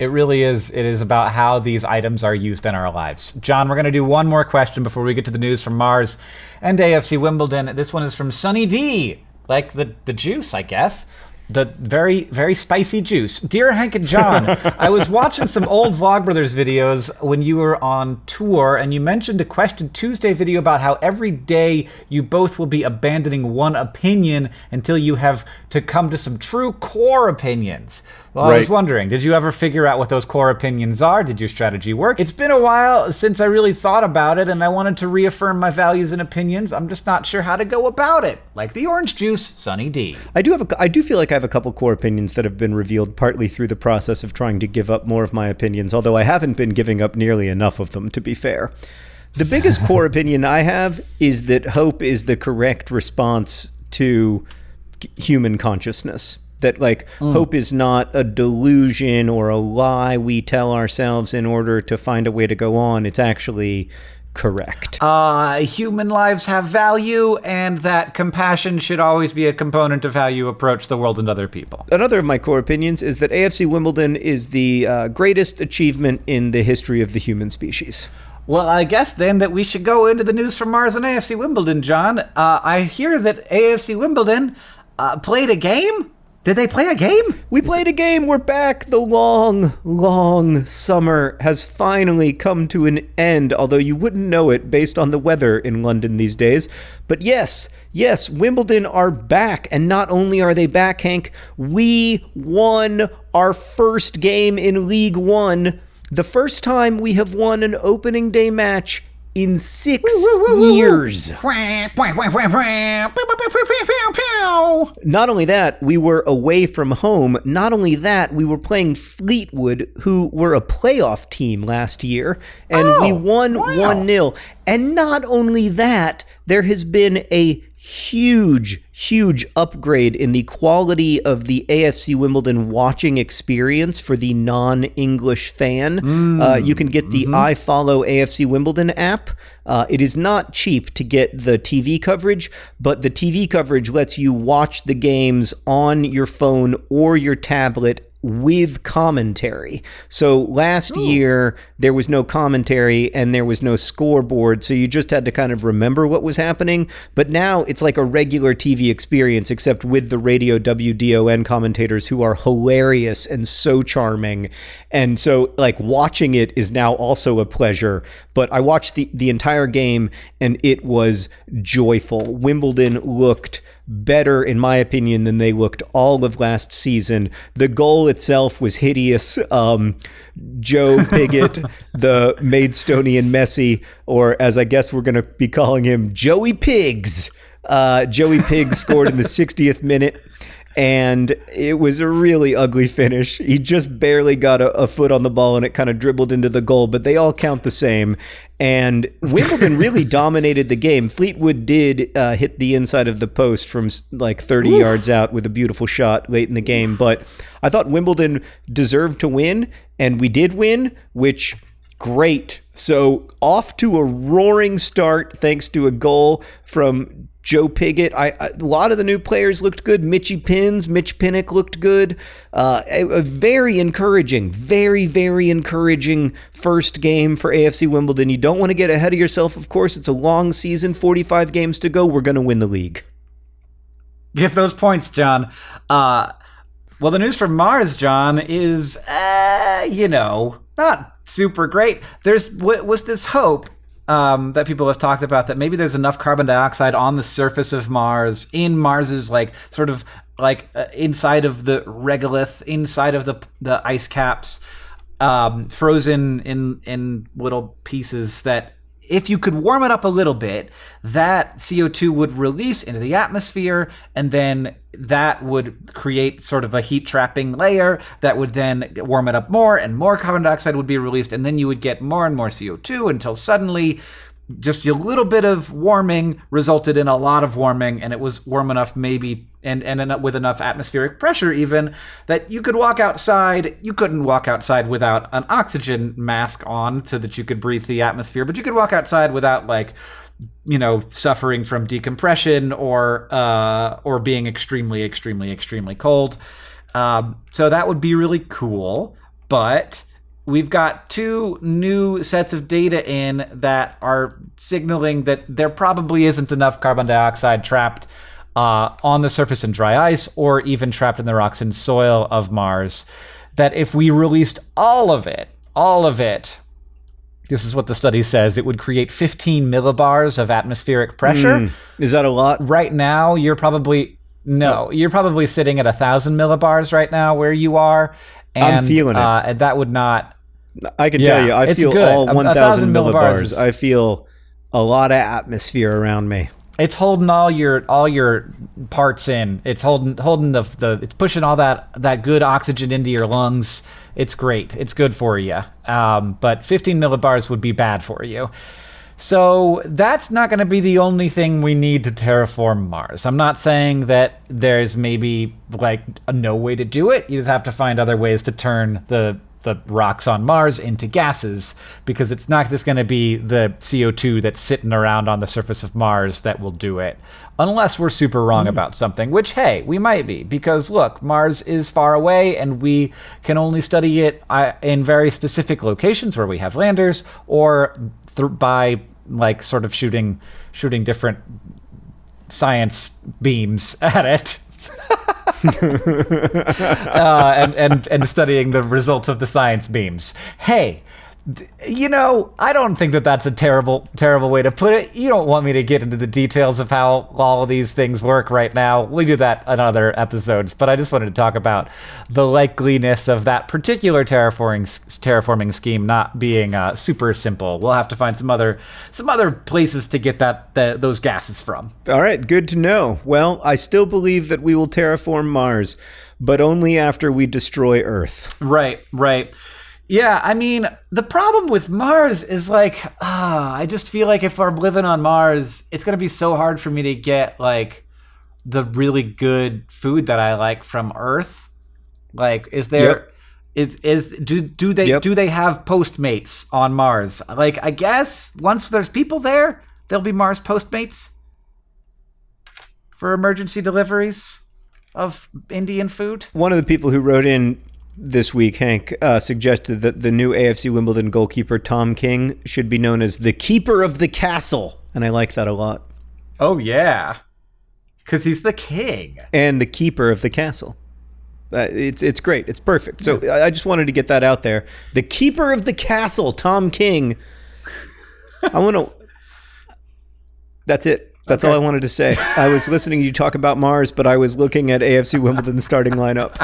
it really is. It is about how these items are used in our lives. John, we're going to do one more question before we get to the news from Mars and AFC Wimbledon. This one is from Sunny D, like the juice, I guess. The very, very spicy juice. Dear Hank and John, I was watching some old Vlogbrothers videos when you were on tour, and you mentioned a Question Tuesday video about how every day you both will be abandoning one opinion until you have to come to some true core opinions. Well, right. I was wondering, did you ever figure out what those core opinions are? Did your strategy work? It's been a while since I really thought about it, and I wanted to reaffirm my values and opinions. I'm just not sure how to go about it. Like the orange juice, Sunny D. I do feel like I have a couple core opinions that have been revealed partly through the process of trying to give up more of my opinions, although I haven't been giving up nearly enough of them, to be fair. The biggest core opinion I have is that hope is the correct response to human consciousness. That hope is not a delusion or a lie we tell ourselves in order to find a way to go on. It's actually correct. Human lives have value, and that compassion should always be a component of how you approach the world and other people. Another of my core opinions is that AFC Wimbledon is the greatest achievement in the history of the human species. Well, I guess then that we should go into the news from Mars and AFC Wimbledon, John. I hear that AFC Wimbledon played a game? Did they play a game? We played a game. We're back. The long, long summer has finally come to an end, although you wouldn't know it based on the weather in London these days. But yes, Wimbledon are back. And not only are they back, Hank, we won our first game in League One. The first time we have won an opening day match in 6 years. Not only that, we were away from home. Not only that, we were playing Fleetwood, who were a playoff team last year, and we won 1-0. And not only that, there has been a huge upgrade in the quality of the AFC Wimbledon watching experience for the non-English fan. You can get the I Follow AFC Wimbledon app. It is not cheap to get the TV coverage, but the TV coverage lets you watch the games on your phone or your tablet with commentary. So last year, there was no commentary and there was no scoreboard, so you just had to kind of remember what was happening. But now it's like a regular TV experience, except with the radio WDON commentators who are hilarious and so charming. And so watching it is now also a pleasure. But I watched the entire game and it was joyful. Wimbledon looked better, in my opinion, than they looked all of last season. The goal itself was hideous. Joe Pigott, the Maidstonian Messi, or as I guess we're going to be calling him, Joey Pigs. Joey Pigs scored in the 60th minute. And it was a really ugly finish. He just barely got a foot on the ball and it kind of dribbled into the goal, but they all count the same. And Wimbledon really dominated the game. Fleetwood did hit the inside of the post from 30 yards out with a beautiful shot late in the game. But I thought Wimbledon deserved to win, and we did win, which great. So off to a roaring start thanks to a goal from Joe Pigott. A lot of the new players looked good. Mitch Pinnock looked good. A very encouraging, very encouraging first game for AFC Wimbledon. You don't want to get ahead of yourself, of course. It's a long season, 45 games to go. We're going to win the league. Get those points, John. Well, the news from Mars, John, is, not super great. Was this hope that people have talked about that maybe there's enough carbon dioxide on the surface of Mars, in Mars's inside of the regolith, inside of the ice caps, frozen in little pieces that if you could warm it up a little bit, that CO2 would release into the atmosphere, and then that would create sort of a heat trapping layer that would then warm it up more, and more carbon dioxide would be released, and then you would get more and more CO2 until suddenly just a little bit of warming resulted in a lot of warming, and it was warm enough maybe and with enough atmospheric pressure even that you could walk outside. You couldn't walk outside without an oxygen mask on so that you could breathe the atmosphere, but you could walk outside without suffering from decompression or being extremely cold. So that would be really cool, but we've got 2 new sets of data in that are signaling that there probably isn't enough carbon dioxide trapped on the surface in dry ice or even trapped in the rocks and soil of Mars, that if we released all of it, this is what the study says, it would create 15 millibars of atmospheric pressure. Is that a lot? Right now, you're probably sitting at 1,000 millibars right now where you are. And, I'm feeling it. And that would not... I can tell you, I feel good. all 1,000 millibars. Is, I feel a lot of atmosphere around me. It's holding all your parts in. It's holding the it's pushing all that good oxygen into your lungs. It's great. It's good for you. But 15 millibars would be bad for you. So that's not going to be the only thing we need to terraform Mars. I'm not saying that there's maybe no way to do it. You just have to find other ways to turn the rocks on Mars into gases, because it's not just going to be the CO2 that's sitting around on the surface of Mars that will do it, unless we're super wrong about something, which, hey, we might be, because look, Mars is far away and we can only study it in very specific locations where we have landers, or by sort of shooting different science beams at it. and studying the results of the science beams. Hey, I don't think that that's a terrible way to put it. You don't want me to get into the details of how all of these things work right now. We do that in other episodes, but I just wanted to talk about the likeliness of that particular terraforming scheme not being super simple. We'll have to find some other places to get those gases from. All right, good to know. Well, I still believe that we will terraform Mars, but only after we destroy Earth. Right. Yeah, I mean, the problem with Mars is I just feel like if I'm living on Mars, it's going to be so hard for me to get the really good food that I like from Earth. Is there do they have Postmates on Mars? I guess once there's people there, there'll be Mars Postmates for emergency deliveries of Indian food. One of the people who wrote in this week, Hank, suggested that the new AFC Wimbledon goalkeeper, Tom King, should be known as the Keeper of the Castle. And I like that a lot. Oh, yeah. Because he's the king. And the Keeper of the Castle. It's great. It's perfect. So I just wanted to get that out there. The Keeper of the Castle, Tom King. That's it. That's all I wanted to say. I was listening to you talk about Mars, but I was looking at AFC Wimbledon's starting lineup.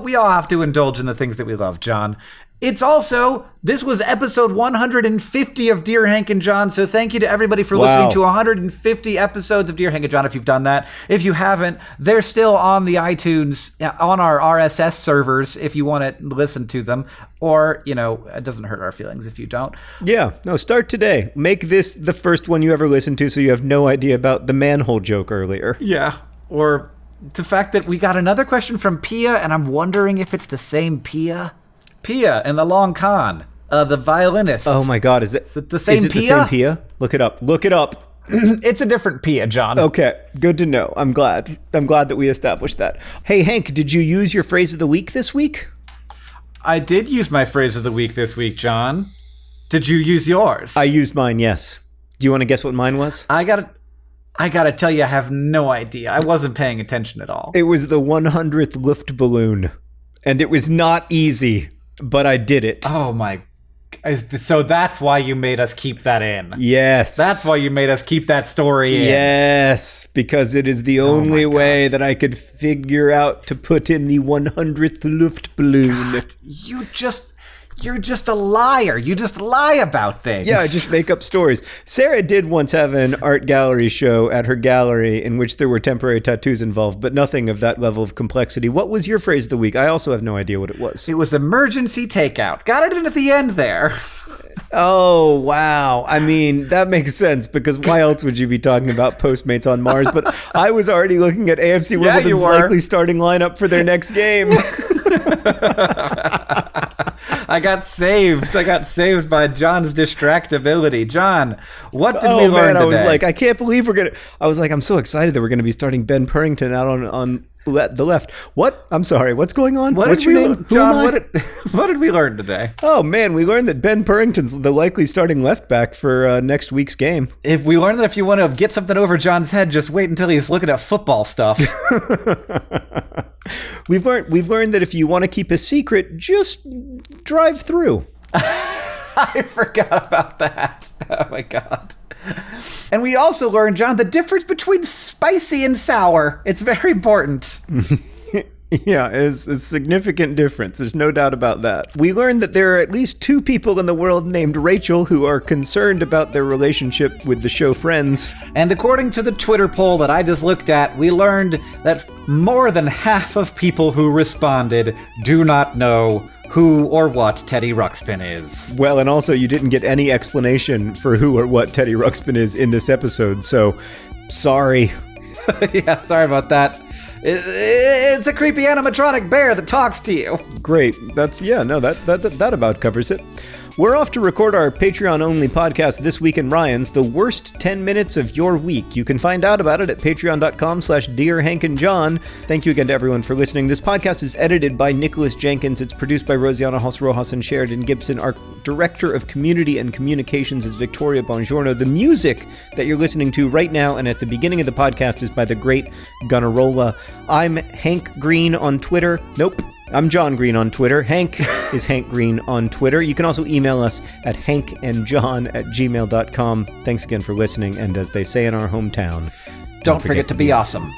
We all have to indulge in the things that we love, John. This was episode 150 of Dear Hank and John, so thank you to everybody for listening to 150 episodes of Dear Hank and John if you've done that. If you haven't, they're still on the iTunes, on our RSS servers if you want to listen to them, or, it doesn't hurt our feelings if you don't. Yeah, no, start today. Make this the first one you ever listen to so you have no idea about the manhole joke earlier. Yeah, or the fact that we got another question from Pia, and I'm wondering if it's the same Pia. Pia and the Long Con, the violinist. Oh my God, is it the same Pia? The same Pia? Look it up. It's a different Pia, John. Okay, good to know. I'm glad that we established that. Hey, Hank, did you use your phrase of the week this week? I did use my phrase of the week this week, John. Did you use yours? I used mine, yes. Do you want to guess what mine was? I gotta tell you, I have no idea. I wasn't paying attention at all. It was the 100th Luft balloon, and it was not easy. But I did it. Oh my So that's why you made us keep that in. Yes. That's why you made us keep that story in. Yes, because it is the only way that I could figure out to put in the 100th Luftballon. God, you're just a liar. You just lie about things. Yeah, I just make up stories. Sarah did once have an art gallery show at her gallery in which there were temporary tattoos involved, but nothing of that level of complexity. What was your phrase of the week? I also have no idea what it was. It was emergency takeout. Got it in at the end there. Oh, wow. I mean, that makes sense, because why else would you be talking about Postmates on Mars? But I was already looking at AFC Wimbledon's likely starting lineup for their next game. I got saved by John's distractibility. John, what did we learn today? I was like, I can't believe I'm so excited that we're going to be starting Ben Purrington out on the left. What? I'm sorry. What's going on? What's your name? John, what did we learn today? Oh, man, we learned that Ben Purrington's the likely starting left back for next week's game. If we learned that if you want to get something over John's head, just wait until he's looking at football stuff. We've learned that if you want to keep a secret, just drive through. I forgot about that. Oh my God. And we also learned, John, the difference between spicy and sour. It's very important. Yeah, it's a significant difference. There's no doubt about that. We learned that there are at least 2 people in the world named Rachel who are concerned about their relationship with the show Friends. And according to the Twitter poll that I just looked at, we learned that more than half of people who responded do not know who or what Teddy Ruxpin is. Well, and also you didn't get any explanation for who or what Teddy Ruxpin is in this episode, so sorry. Yeah, sorry about that. It's a creepy animatronic bear that talks to you. Great. That about covers it. We're off to record our Patreon-only podcast This Week in Ryan's, the worst 10 minutes of your week. You can find out about it at patreon.com/DearHankandJohn. Thank you again to everyone for listening. This podcast is edited by Nicholas Jenkins. It's produced by Rosiana Rojas and Sheridan Gibson. Our Director of Community and Communications is Victoria Bongiorno. The music that you're listening to right now and at the beginning of the podcast is by the great Gunnarola. I'm Hank Green on Twitter. Nope. I'm John Green on Twitter. Hank is Hank Green on Twitter. You can also email us at hankandjohn@gmail.com. Thanks again for listening, and as they say in our hometown, don't forget to be awesome.